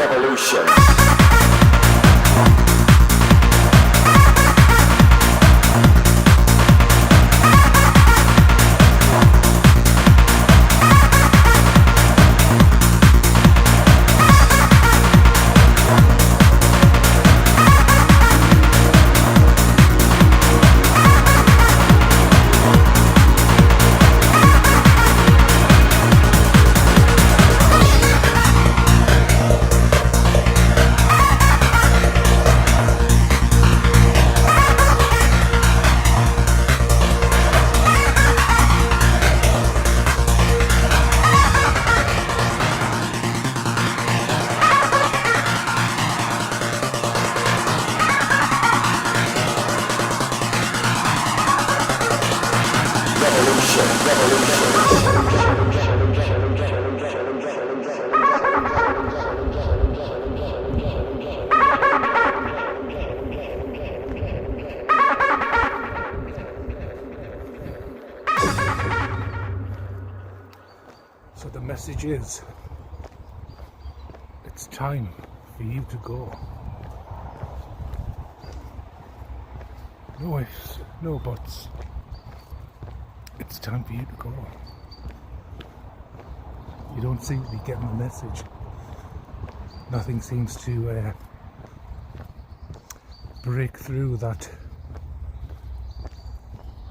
Revolution. So the message is, it's time for you to go. No ifs, no buts. It's time for you to go. You don't seem to be getting the message. Nothing seems to break through that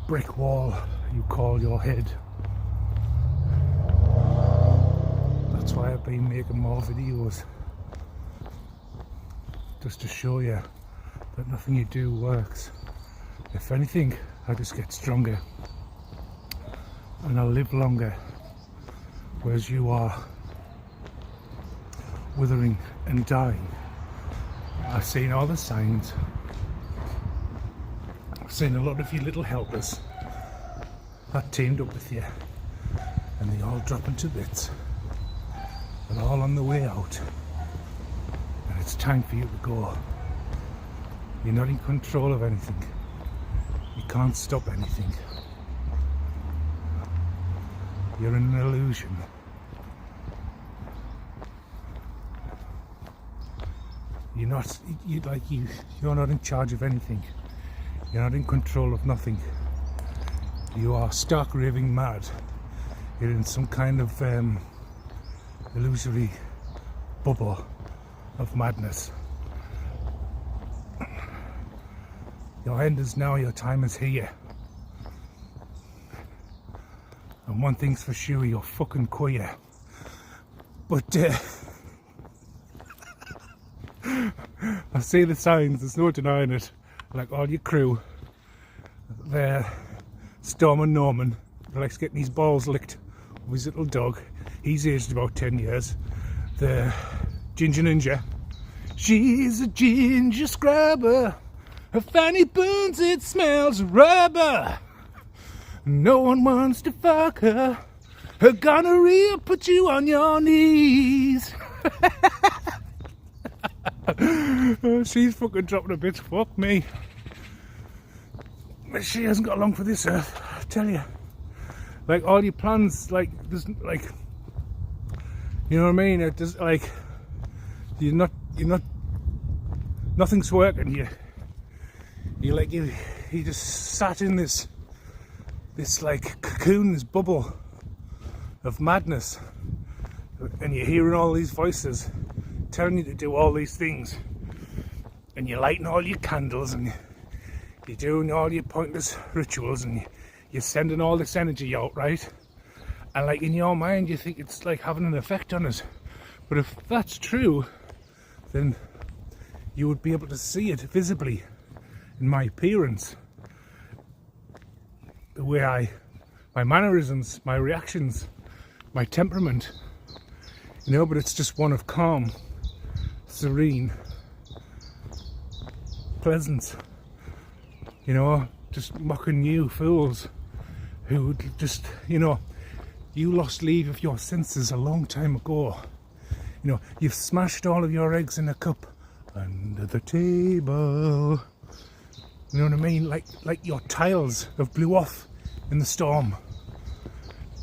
brick wall you call your head. That's why I've been making more videos, just to show you that nothing you do works. If anything, I just get stronger and I'll live longer, whereas you are withering and dying. I've seen all the signs. I've seen a lot of you little helpers that teamed up with you, and they all drop into bits. They're all on the way out, and it's time for you to go. You're not in control of anything. You can't stop anything. You're in an illusion. You're not in charge of anything. You're not in control of nothing. You are stark raving mad. You're in some kind of illusory bubble of madness. Your end is now, your time is here. And one thing's for sure, you're fucking queer. But I see the signs, there's no denying it. Like all your crew, they're Storm and Norman, he likes getting his balls licked with his little dog. He's aged about 10 years. The Ginger Ninja, she's a ginger scrubber. Her fanny burns, it smells rubber. No one wants to fuck her. Her gonorrhea puts you on your knees. Oh, she's fucking dropping a bit. Fuck me. But she hasn't got long for this earth, I tell you. Like all your plans, like there's like, you know what I mean? It just like you're not. Nothing's working. You just sat in this like cocoon, this bubble of madness, and you're hearing all these voices telling you to do all these things, and you're lighting all your candles, and you're doing all your pointless rituals, and you're sending all this energy out, right? And like in your mind you think it's like having an effect on us, but if that's true, then you would be able to see it visibly in my appearance, the way my mannerisms, my reactions, my temperament, you know. But it's just one of calm, serene, pleasance, you know, just mocking you fools who just, you know, you lost leave of your senses a long time ago. You know, you've smashed all of your eggs in a cup under the table. You know what I mean? Like your tiles have blew off in the storm.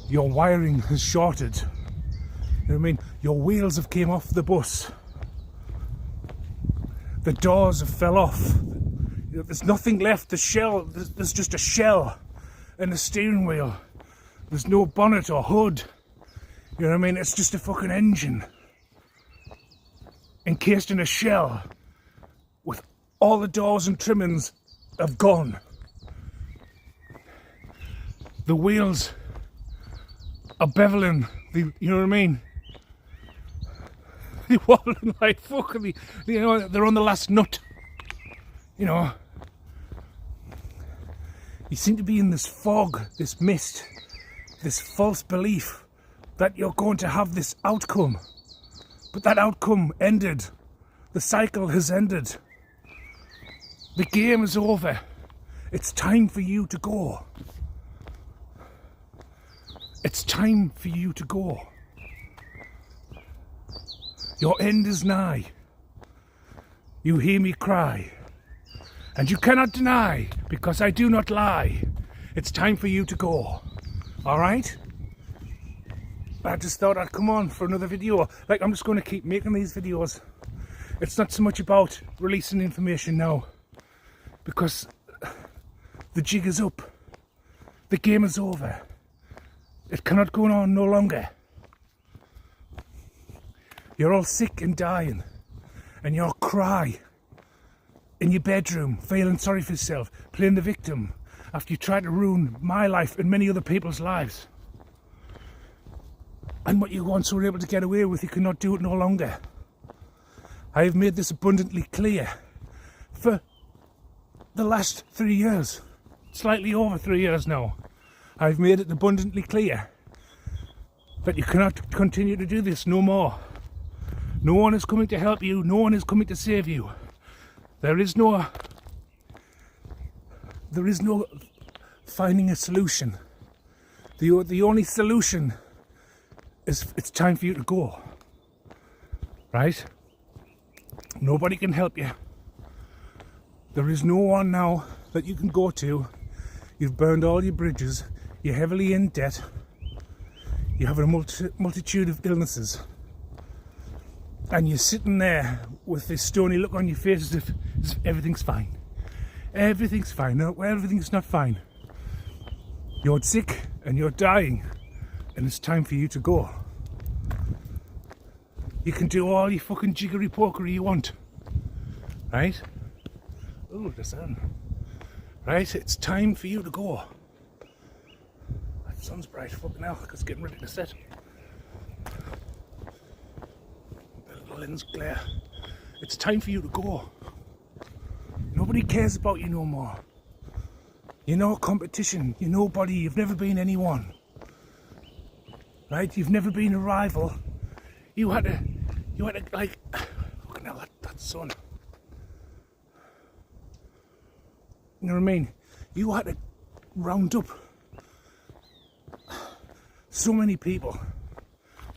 Your wiring has shorted. You know what I mean? Your wheels have came off the bus. The doors have fell off. There's nothing left. The shell, there's just a shell and a steering wheel. There's no bonnet or hood. You know what I mean? It's just a fucking engine encased in a shell with all the doors and trimmings have gone. The wheels are beveling, you know what I mean? They're wobbling like fucking, you know, they're on the last nut. You know, you seem to be in this fog, this mist, this false belief that you're going to have this outcome. But that outcome ended. The cycle has ended. The game is over. It's time for you to go. It's time for you to go. Your end is nigh. You hear me cry. And you cannot deny, because I do not lie. It's time for you to go. Alright? I just thought I'd come on for another video. Like, I'm just going to keep making these videos. It's not so much about releasing information now, because the jig is up. The game is over. It cannot go on no longer. You're all sick and dying, and you'll cry in your bedroom, feeling sorry for yourself, playing the victim after you tried to ruin my life and many other people's lives. And what you once were able to get away with, you cannot do it no longer. I have made this abundantly clear for the last 3 years, slightly over 3 years now. I've made it abundantly clear that you cannot continue to do this no more. No one is coming to help you, no one is coming to save you. There is no finding a solution. The only solution is it's time for you to go. Right? Nobody can help you. There is no one now that you can go to. You've burned all your bridges. You're heavily in debt. You have a multitude of illnesses. And you're sitting there with this stony look on your face as if everything's fine. Everything's fine. No, everything's not fine. You're sick and you're dying, and it's time for you to go. You can do all your fucking jiggery pokery you want. Right? Oh, the sun. Right? It's time for you to go. That sun's bright, fucking hell, because it's getting ready to set. Lens glare. It's time for you to go. Nobody cares about you no more. You're no competition. You're nobody. You've never been anyone. Right? You've never been a rival. You had to like, fucking hell, that sun. You know what I mean? You had to round up so many people.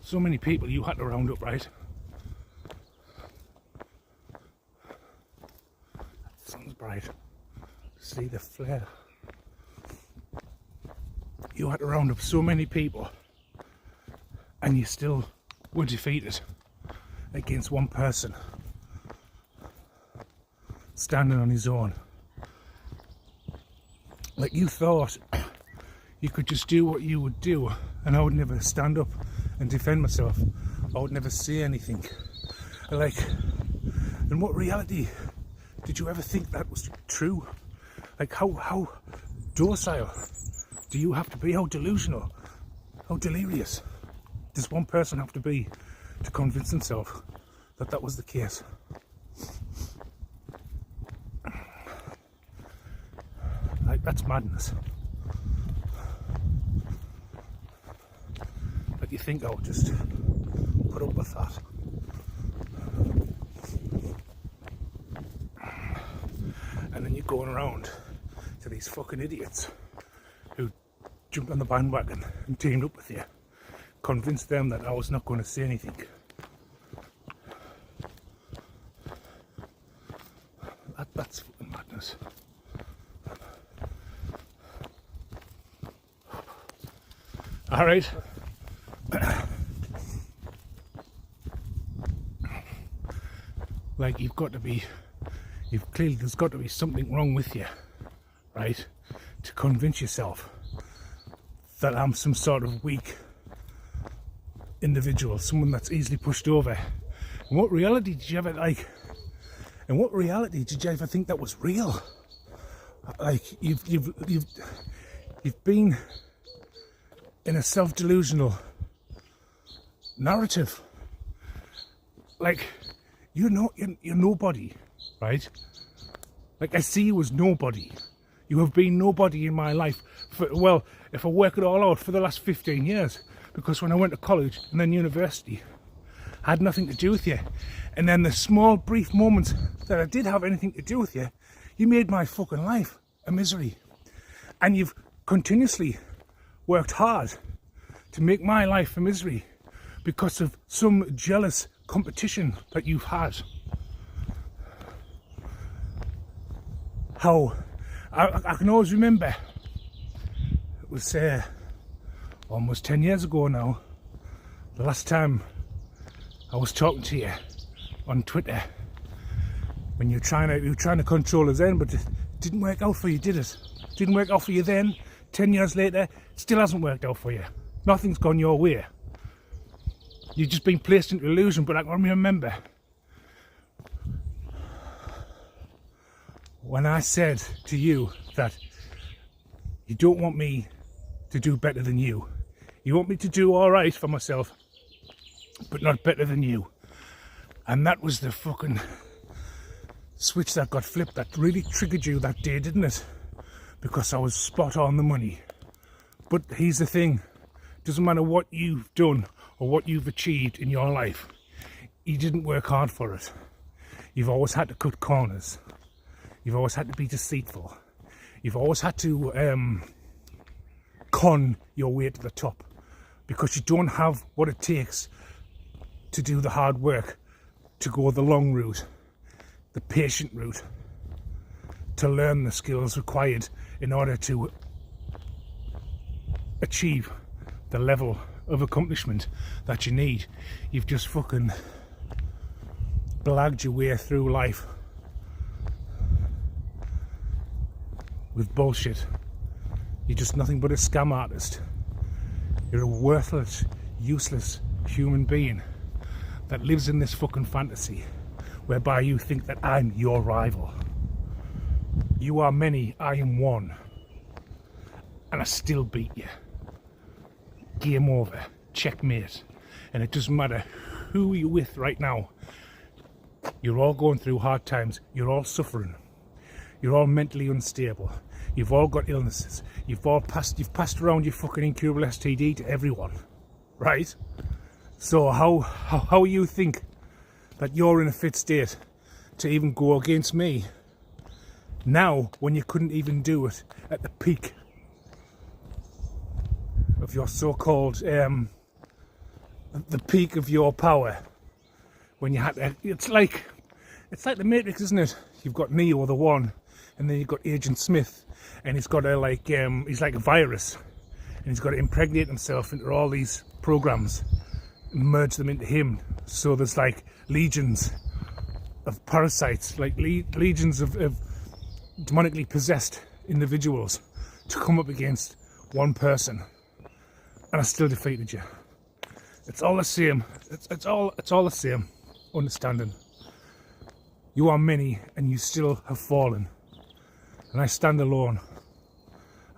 So many people you had to round up, right? Sun's bright. See the flare. You had to round up so many people, and you still were defeated against one person standing on his own. Like, you thought you could just do what you would do, and I would never stand up and defend myself. I would never say anything. Like, in what reality did you ever think that was true? Like, how docile do you have to be? How delusional? How delirious does one person have to be to convince himself that that was the case? Like, that's madness. That you think I'll just put up with that. And then you're going around to these fucking idiots who jumped on the bandwagon and teamed up with you, convinced them that I was not going to say anything. That's fucking madness. All right. Like, you've got to be there's got to be something wrong with you, right? To convince yourself that I'm some sort of weak individual, someone that's easily pushed over. And what reality did you ever think that was real? Like you've been in a self-delusional narrative. Like you're nobody, right? Like I see you as nobody. You have been nobody in my life for, if I work it all out, for the last 15 years. Because when I went to college and then university, I had nothing to do with you. And then the small brief moments that I did have anything to do with you, you made my fucking life a misery. And you've continuously worked hard to make my life a misery because of some jealous competition that you've had. How I can always remember, it was almost 10 years ago now, the last time I was talking to you on Twitter, when you were trying to control us then, but it didn't work out for you, did it? Didn't work out for you then. 10 years later, it still hasn't worked out for you. Nothing's gone your way. You've just been placed into illusion. But I can remember when I said to you that you don't want me to do better than you. You want me to do all right for myself, but not better than you. And that was the fucking switch that got flipped, that really triggered you that day, didn't it? Because I was spot on the money. But here's the thing, doesn't matter what you've done or what you've achieved in your life, you didn't work hard for it. You've always had to cut corners. You've always had to be deceitful. You've always had to con your way to the top, because you don't have what it takes to do the hard work, to go the long route, the patient route, to learn the skills required in order to achieve the level of accomplishment that you need. You've just fucking blagged your way through life with bullshit. You're just nothing but a scam artist. You're a worthless, useless human being that lives in this fucking fantasy whereby you think that I'm your rival. You are many, I am one. And I still beat you. Game over. Checkmate. And it doesn't matter who you're with right now. You're all going through hard times. You're all suffering. You're all mentally unstable. You've all got illnesses. You've passed around your fucking incurable STD to everyone. Right? So how you think that you're in a fit state to even go against me now, when you couldn't even do it at the peak of your so-called the peak of your power, when you had to, it's like the Matrix, isn't it? You've got Neo, the one, and then you've got Agent Smith, and he's got a he's like a virus, and he's got to impregnate himself into all these programs and merge them into him. So there's like legions of parasites, like legions of demonically possessed individuals to come up against one person, and I still defeated you. It's all the same. It's all the same understanding. You are many, and you still have fallen, and I stand alone,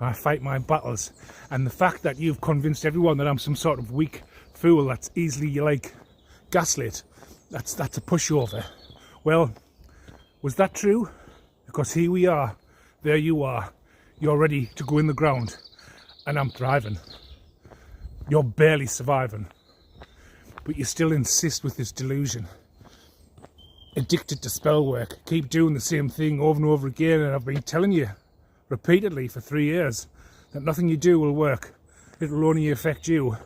and I fight my battles. And the fact that you've convinced everyone that I'm some sort of weak fool that's easily like gaslit, that's a pushover. Well, was that true? Because here we are, there you are, you're ready to go in the ground, and I'm thriving. You're barely surviving, but you still insist with this delusion. Addicted to spell work, keep doing the same thing over and over again, and I've been telling you repeatedly for 3 years that nothing you do will work. It will only affect you.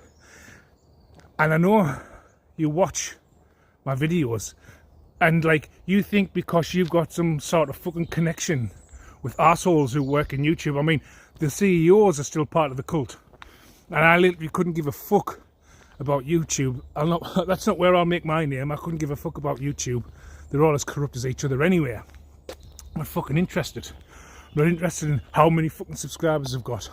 And I know you watch my videos, and like you think because you've got some sort of fucking connection with assholes who work in YouTube. I mean, the CEOs are still part of the cult, and I literally couldn't give a fuck about YouTube. That's not where I'll make my name. I couldn't give a fuck about YouTube. They're all as corrupt as each other anyway. not fucking interested. I'm not interested in how many fucking subscribers I've got.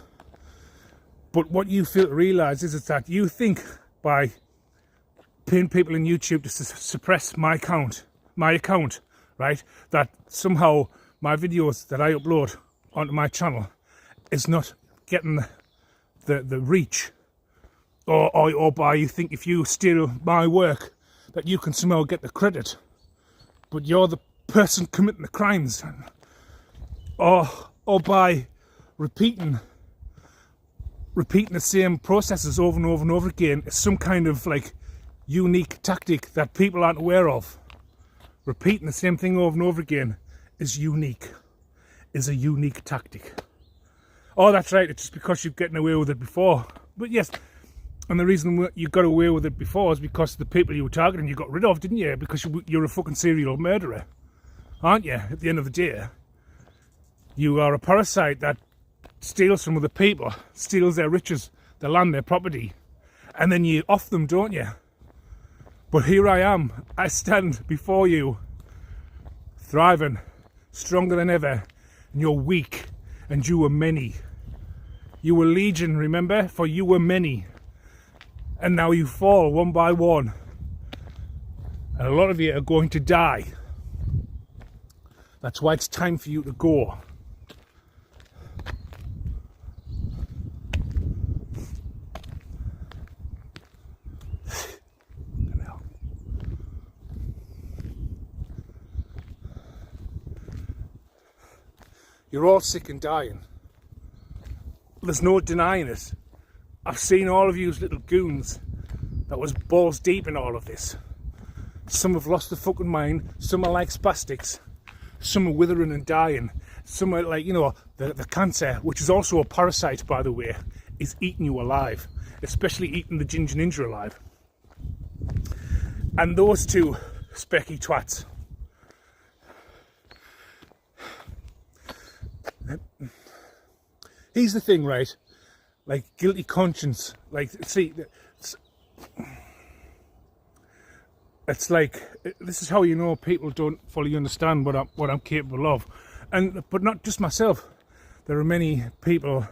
But what you fail to realise is that you think by paying people on YouTube to suppress my account, right, that somehow my videos that I upload onto my channel is not getting the reach, or by you think if you steal my work that you can somehow get the credit, but you're the person committing the crimes, or by repeating the same processes over and over and over again is some kind of like unique tactic that people aren't aware of. Repeating the same thing over and over again is a unique tactic. Oh, that's right, it's just because you're getting away with it before. But yes, and the reason you got away with it before is because the people you were targeting you got rid of, didn't you? Because you're a fucking serial murderer, aren't you? At the end of the day, you are a parasite that steals from other people, steals their riches, their land, their property, and then you off them, don't you? But here I am, I stand before you, thriving, stronger than ever, and you're weak, and you were many. You were legion, remember? For you were many. And now you fall one by one. And a lot of you are going to die. That's why it's time for you to go. You're all sick and dying. There's no denying it. I've seen all of you as little goons that was balls deep in all of this. Some have lost their fucking mind, some are like spastics, some are withering and dying, some are like, you know, the cancer, which is also a parasite, by the way, is eating you alive, especially eating the ginger ninja alive. And those two specky twats, here's the thing, right? Like, guilty conscience. Like, see, it's like, this is how you know people don't fully understand what I'm capable of. But not just myself. There are many people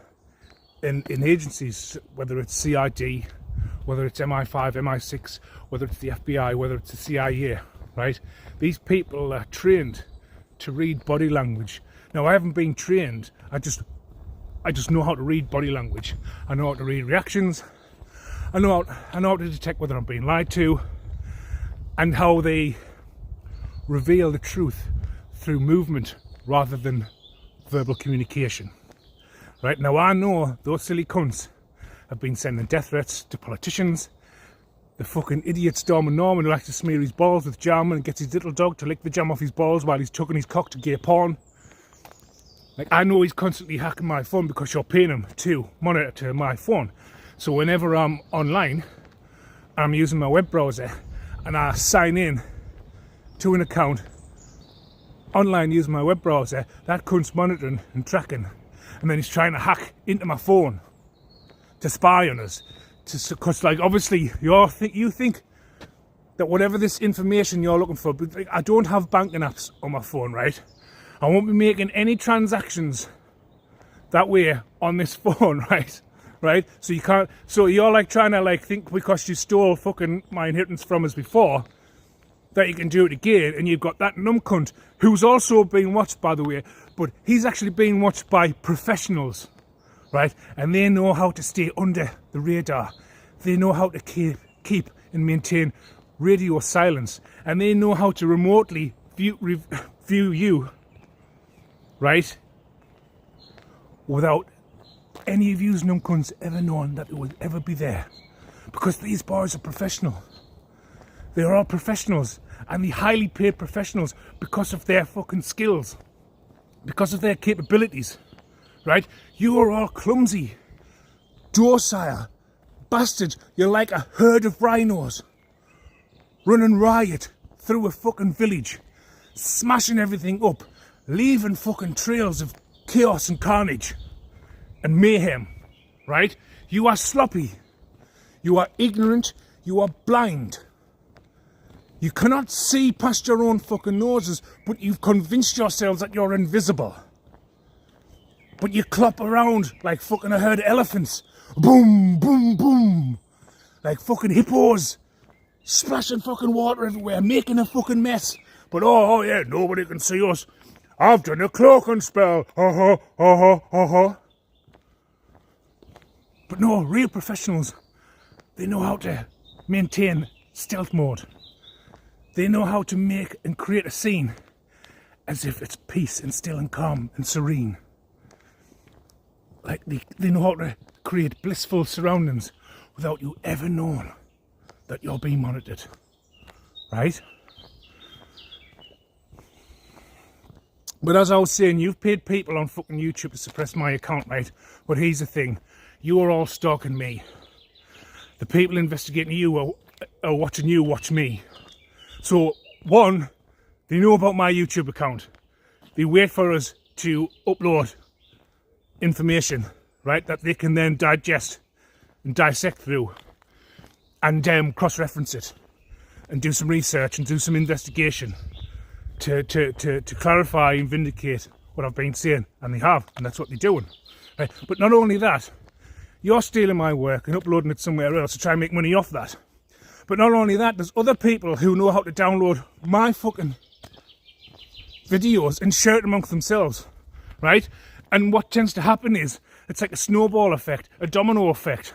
in agencies, whether it's CID, whether it's MI5, MI6, whether it's the FBI, whether it's the CIA, right? These people are trained to read body language. Now, I haven't been trained. I just know how to read body language. I know how to read reactions. I know how to detect whether I'm being lied to, and how they reveal the truth through movement rather than verbal communication. Right, now I know those silly cunts have been sending death threats to politicians. The fucking idiot Stormin Norman who likes to smear his balls with jam and gets his little dog to lick the jam off his balls while he's chucking his cock to gay porn. Like, I know he's constantly hacking my phone because you're paying him to monitor my phone. So whenever I'm online, I'm using my web browser and I sign in to an account online using my web browser, that cunt's monitoring and tracking. And then he's trying to hack into my phone to spy on us. Because, like, obviously, you think that whatever this information you're looking for, but, like, I don't have banking apps on my phone, right? I won't be making any transactions that way on this phone, right? So you can't. So you're like trying to like think because you stole fucking my inheritance from us before that you can do it again, and you've got that numb cunt who's also being watched, by the way, but he's actually being watched by professionals, right? And they know how to stay under the radar. They know how to keep and maintain radio silence, and they know how to remotely view you, right? Without any of yous numb cunts ever knowing that it would ever be there. Because these boys are professional. They're all professionals, and they're highly paid professionals because of their fucking skills, because of their capabilities, right? You are all clumsy, docile bastards. You're like a herd of rhinos running riot through a fucking village, smashing everything up, leaving fucking trails of chaos and carnage and mayhem, right? You are sloppy, you are ignorant, you are blind. You cannot see past your own fucking noses, but you've convinced yourselves that you're invisible. But you clop around like fucking a herd of elephants. Boom, boom, boom. Like fucking hippos. Splashing fucking water everywhere, making a fucking mess. But oh yeah, nobody can see us. I've done a cloaking spell. But no, real professionals, they know how to maintain stealth mode. They know how to make and create a scene as if it's peace and still and calm and serene. Like they know how to create blissful surroundings without you ever knowing that you're being monitored. Right? But as I was saying, you've paid people on fucking YouTube to suppress my account, right? But here's the thing. You are all stalking me. The people investigating you are watching you watch me. So, one, they know about my YouTube account. They wait for us to upload information, right, that they can then digest and dissect through and cross-reference it and do some research and do some investigation to clarify and vindicate what I've been saying. And they have, and that's what they're doing. Right? But not only that, you're stealing my work and uploading it somewhere else to try and make money off that. But not only that, there's other people who know how to download my fucking videos and share it amongst themselves, right? And what tends to happen is, it's like a snowball effect, a domino effect.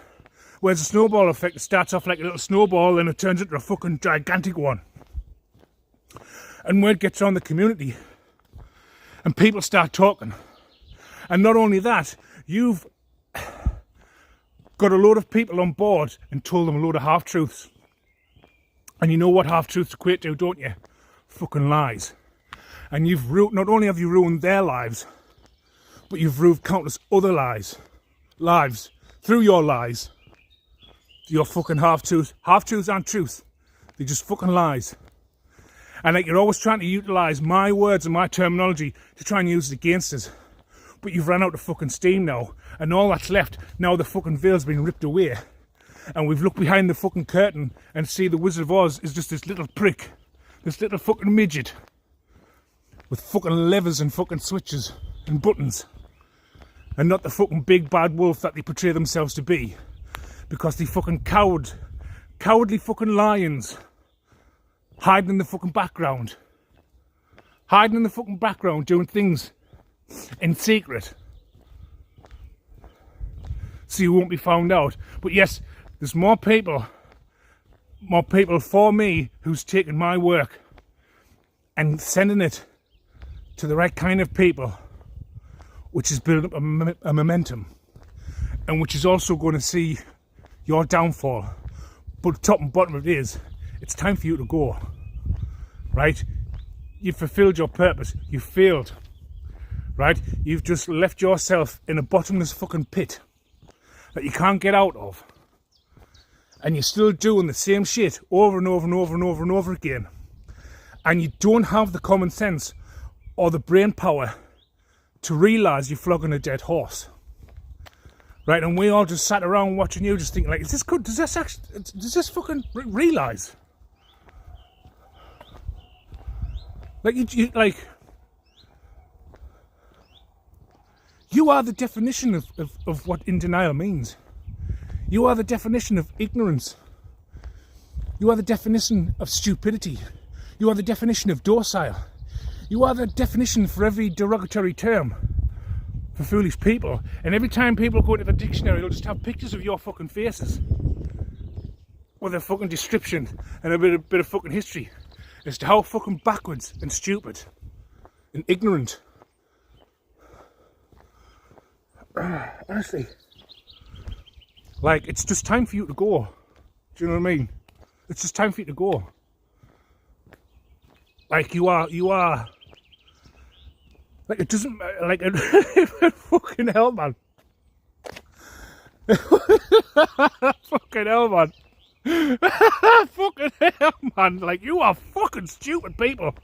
Whereas a snowball effect, it starts off like a little snowball and it turns into a fucking gigantic one. And word gets on the community and people start talking. And not only that, you've got a load of people on board and told them a load of half-truths. And you know what half-truths equate to, don't you? Fucking lies. And you've not only have you ruined their lives, but you've ruined countless other lives through your lies. Your fucking half-truths. Half-truths aren't truth. They're just fucking lies. And like you're always trying to utilise my words and my terminology to try and use it against us. But you've run out of fucking steam now. And all that's left, now the fucking veil's been ripped away. And we've looked behind the fucking curtain and see the Wizard of Oz is just this little prick. This little fucking midget. With fucking levers and fucking switches and buttons. And not the fucking big bad wolf that they portray themselves to be. Because they fucking cowardly fucking lions. Hiding in the fucking background. Hiding in the fucking background doing things in secret. So you won't be found out. But yes, there's more people for me who's taken my work and sending it to the right kind of people, which is building up a momentum, and which is also going to see your downfall. But top and bottom of it is, it's time for you to go, right? You've fulfilled your purpose. You've failed, right? You've just left yourself in a bottomless fucking pit that you can't get out of. And you're still doing the same shit over and over and over and over and over again. And you don't have the common sense or the brain power to realise you're flogging a dead horse. Right, and we all just sat around watching you just thinking like, is this good? Does this fucking realise? Like, you are the definition of what in denial means. You are the definition of ignorance. You are the definition of stupidity. You are the definition of docile. You are the definition for every derogatory term for foolish people. And every time people go into the dictionary, they'll just have pictures of your fucking faces with a fucking description and a bit of fucking history as to how fucking backwards and stupid and ignorant. Honestly. Like, it's just time for you to go. Do you know what I mean? It's just time for you to go. Like, you are. Like, it doesn't, like, fucking hell, man. Fucking hell, man. Fucking hell, man. Like, you are fucking stupid people.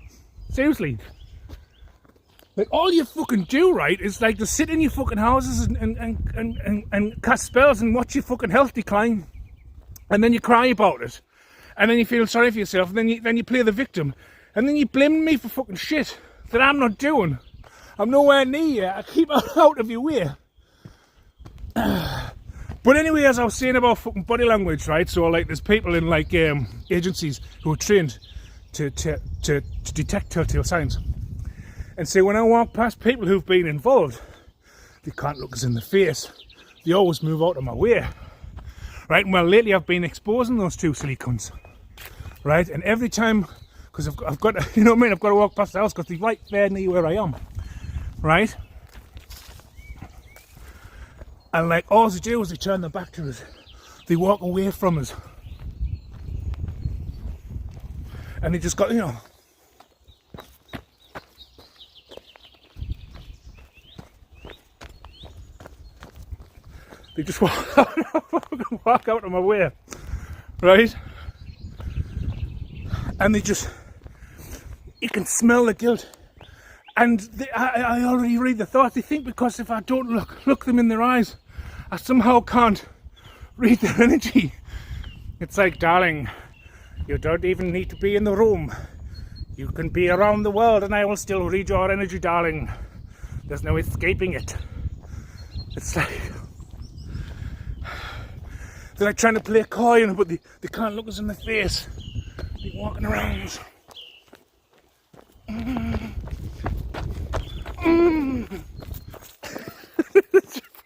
Seriously. Like, all you fucking do, right, is like to sit in your fucking houses and cast spells and watch your fucking health decline. And then you cry about it. and then you feel sorry for yourself, and then you play the victim, and then you blame me for fucking shit that I'm not doing. I'm nowhere near you. I keep out of your way. But anyway, as I was saying about fucking body language, right? So like, there's people in like agencies who are trained to detect telltale signs, and so when I walk past people who've been involved, they can't look us in the face. They always move out of my way, right? And well, lately I've been exposing those two silly cunts, right? And every time, because I've got, you know what I mean? I've got to walk past the house because they're right there near where I am, right? And like, all they do is they turn their back to us. They walk away from us. And they just got, you know. They just walk out of my way, right? And they just, you can smell the guilt. And I already read the thoughts. They think because if I don't look them in their eyes, I somehow can't read their energy. It's like, darling, you don't even need to be in the room. You can be around the world and I will still read your energy, darling. There's no escaping it. It's like, they're like trying to play coy, but they can't look us in the face. They're walking around.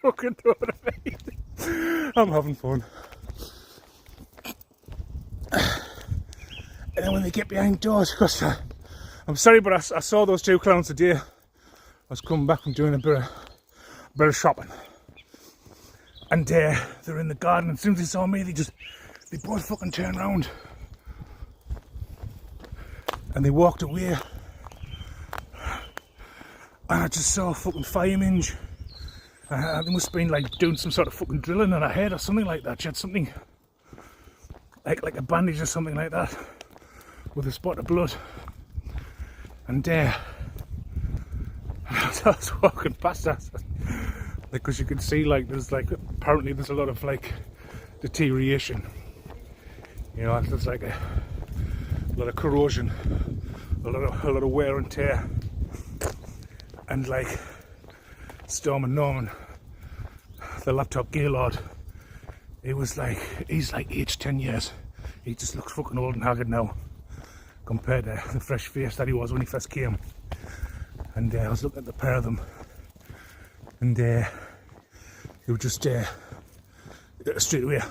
Fucking I'm having fun. And then when they get behind doors, because I'm sorry, but I saw those two clowns today. I was coming back from doing a bit of shopping, and they're in the garden. And as soon as they saw me, they both fucking turned around and they walked away. And I just saw a fucking fire minge. They must have been like doing some sort of fucking drilling in her head or something like that. She had something like a bandage or something like that with a spot of blood. And I was walking past that, because you could see like apparently there's a lot of like deterioration. You know, there's like a lot of corrosion, a lot of wear and tear. And like Storm and Norman, the laptop Gaylord, he's like aged 10 years. He just looks fucking old and haggard now compared to the fresh face that he was when he first came. And I was looking at the pair of them, and they were just straight away.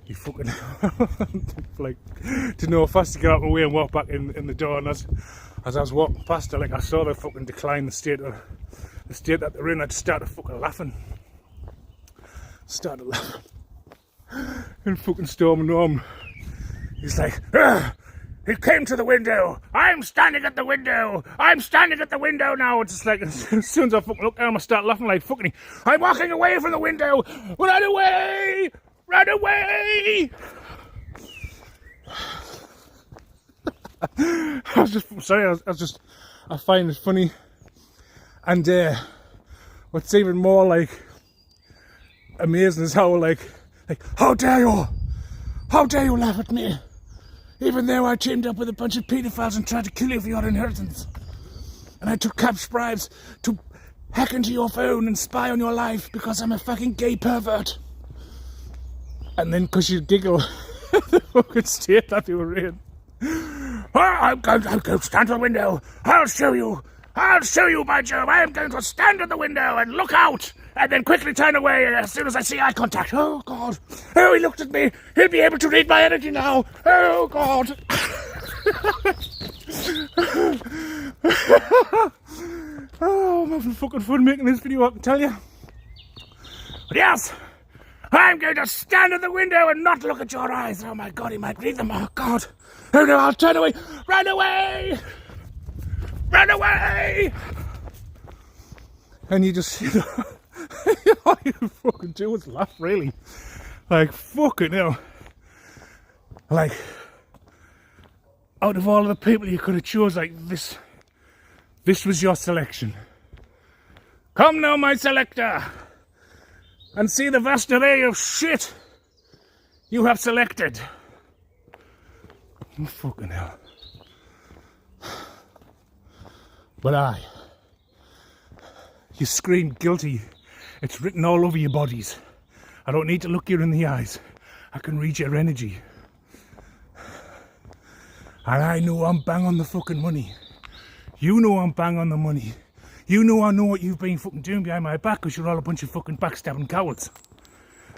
He fucking like didn't know how fast to get out of my way and walk back in the door. And as I was walking past her, like I saw the fucking decline, the state that they're in. I just started fucking laughing. And fucking Storm and Norm, he's like, he came to the window. I'm standing at the window. I'm standing at the window now. It's just like, as soon as I fucking look at him, I start laughing like fucking, I'm walking away from the window. Run away! Run away! I find it funny. And what's even more like amazing is how like, how dare you? How dare you laugh at me? Even though I teamed up with a bunch of paedophiles and tried to kill you for your inheritance. And I took cash bribes to hack into your phone and spy on your life because I'm a fucking gay pervert. And then, because you giggle, the fucking state that you were in. I'm going to stand at the window. I'll show you, by Jove. I am going to stand at the window and look out. And then quickly turn away as soon as I see eye contact. Oh, God. Oh, he looked at me. He'll be able to read my energy now. Oh, God. Oh, I'm having fucking fun making this video, I can tell you. But yes, I'm going to stand at the window and not look at your eyes. Oh, my God, he might read them. Oh, God. Oh, no, I'll turn away. Run away. Run away. And you just, all you fucking do is laugh, really. Like, fucking hell. Like, out of all of the people you could have chose, like, this was your selection. Come now, my selector, and see the vast array of shit You have selected. Oh, fucking hell. But you screamed guilty. It's written all over your bodies. I don't need to look you in the eyes. I can read your energy. And I know I'm bang on the fucking money. You know I'm bang on the money. You know I know what you've been fucking doing behind my back because you're all a bunch of fucking backstabbing cowards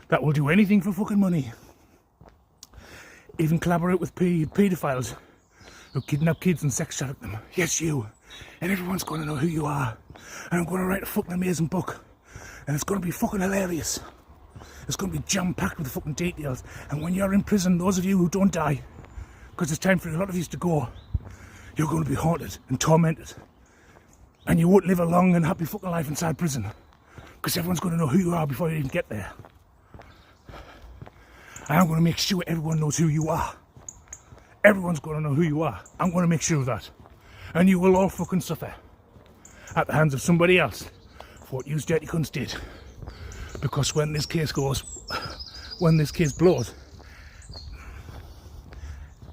that will do anything for fucking money. Even collaborate with paedophiles who kidnap kids and sex traffic them. Yes, you. And everyone's going to know who you are. And I'm going to write a fucking amazing book. And it's going to be fucking hilarious. It's going to be jam-packed with fucking details. And when you're in prison, those of you who don't die, because it's time for a lot of you to go, you're going to be haunted and tormented. And you won't live a long and happy fucking life inside prison. Because everyone's going to know who you are before you even get there. And I'm going to make sure everyone knows who you are. Everyone's going to know who you are. I'm going to make sure of that. And you will all fucking suffer at the hands of somebody else for what you dirty cunts did. Because when this case blows,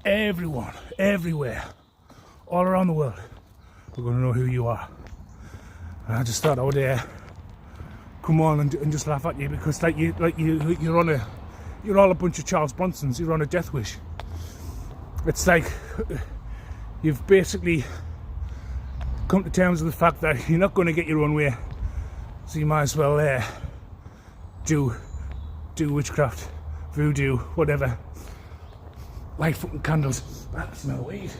everyone, everywhere, all around the world, we're going to know who you are. And I just thought I would come on and just laugh at you because you're all a bunch of Charles Bronsons. You're on a death wish. It's like you've basically come to terms with the fact that you're not going to get your own way, so you might as well do witchcraft, voodoo, whatever. Light fucking candles. I smell weed.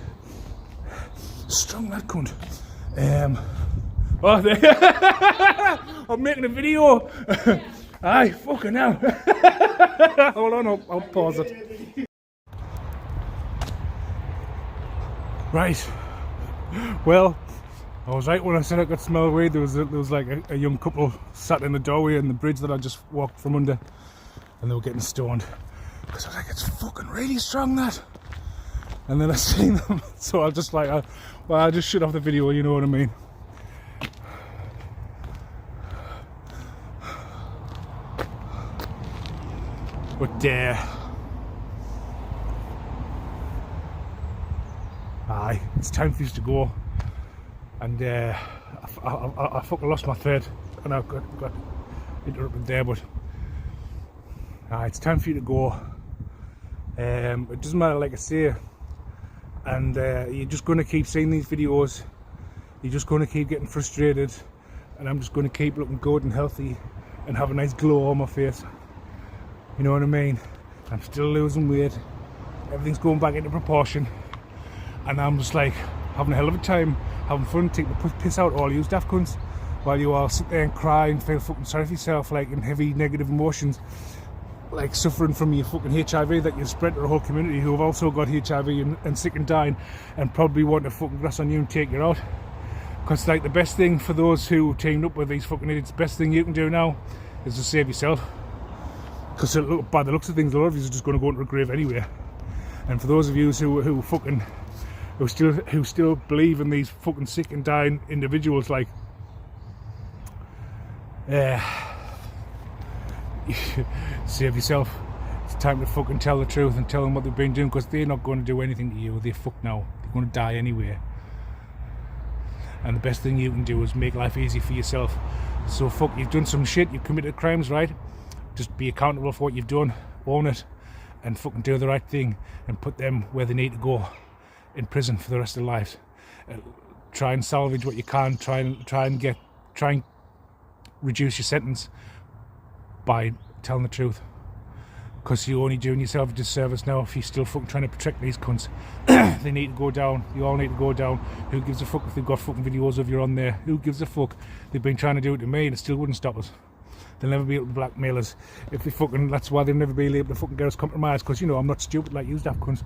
Strong that cunt. I'm making a video. Aye, fucking hell. Hold on, I'll pause it. Right. Well, I was right when I said I could smell weed. There was like a young couple sat in the doorway in the bridge that I just walked from under, and they were getting stoned. Because I was like, it's fucking really strong, that. And then I seen them, so I just like, I just shut off the video, you know what I mean. But aye, it's time for you to go. And I fucking lost my thread, and I got interrupted there. But it's time for you to go. It doesn't matter, like I say. And you're just going to keep seeing these videos. You're just going to keep getting frustrated, and I'm just going to keep looking good and healthy and have a nice glow on my face. You know what I mean? I'm still losing weight. Everything's going back into proportion, and I'm just like having a hell of a time, having fun, taking the piss out all you daft cunts, while you all sit there and cry and feel fucking sorry for yourself, like in heavy negative emotions, like suffering from your fucking HIV that you spread to the whole community who have also got HIV and sick and dying, and probably want to fucking grass on you and take you out. Because like the best thing for those who teamed up with these fucking idiots, the best thing you can do now is to save yourself. Because by the looks of things, a lot of you are just going to go into a grave anyway. And for those of you who still believe in these fucking sick and dying individuals, like save yourself. It's time to fucking tell the truth and tell them what they've been doing, because they're not going to do anything to you. They're fucked now. They're going to die anyway. And the best thing you can do is make life easy for yourself. So fuck, you've done some shit, you've committed crimes, right? Just be accountable for what you've done, own it, and fucking do the right thing, and put them where they need to go, in prison for the rest of their lives. Try and salvage what you can. Try and reduce your sentence by telling the truth. Because you're only doing yourself a disservice now if you're still fucking trying to protect these cunts. They need to go down. You all need to go down. Who gives a fuck if they've got fucking videos of you on there? Who gives a fuck? They've been trying to do it to me and it still wouldn't stop us. They'll never be able to blackmail us. If they fucking, that's why they'll never be able to fucking get us compromised. Because, you know, I'm not stupid like you daft cunts.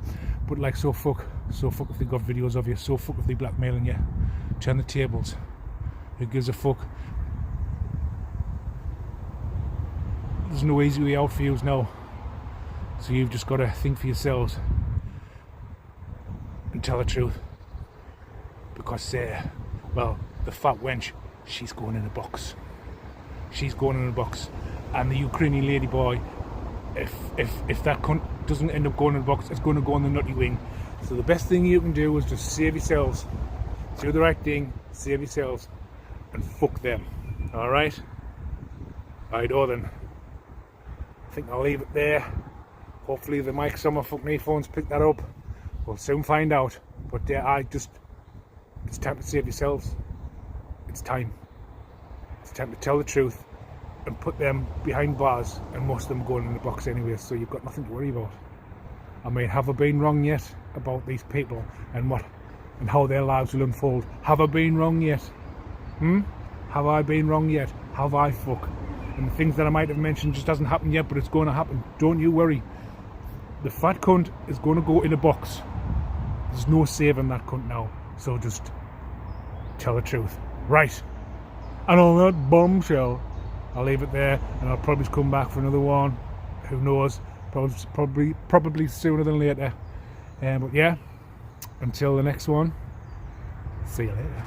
But like, so fuck if they've got videos of you. So fuck if they're blackmailing you. Turn the tables. Who gives a fuck? There's no easy way out for you now. So you've just got to think for yourselves and tell the truth. Because, well, the fat wench, she's going in a box. She's going in a box. And the Ukrainian lady boy, if that cunt doesn't end up going in the box, it's going to go on the nutty wing. So the best thing you can do is just save yourselves. Do the right thing, save yourselves, and fuck them. Alright? Righto then. I think I'll leave it there. Hopefully the mics on my fucking earphones pick that up. We'll soon find out. But it's time to save yourselves. It's time. It's time to tell the truth and put them behind bars, and most of them going in the box anyway, so you've got nothing to worry about. I mean, have I been wrong yet about these people and how their lives will unfold? Have I been wrong yet? Have I been wrong yet? Have I fuck? And the things that I might have mentioned just hasn't happened yet, but it's going to happen. Don't you worry. The fat cunt is going to go in a box. There's no saving that cunt now. So just tell the truth. Right. And on that bombshell, I'll leave it there, and I'll probably come back for another one. Who knows? Probably sooner than later. But yeah, until the next one, see you later.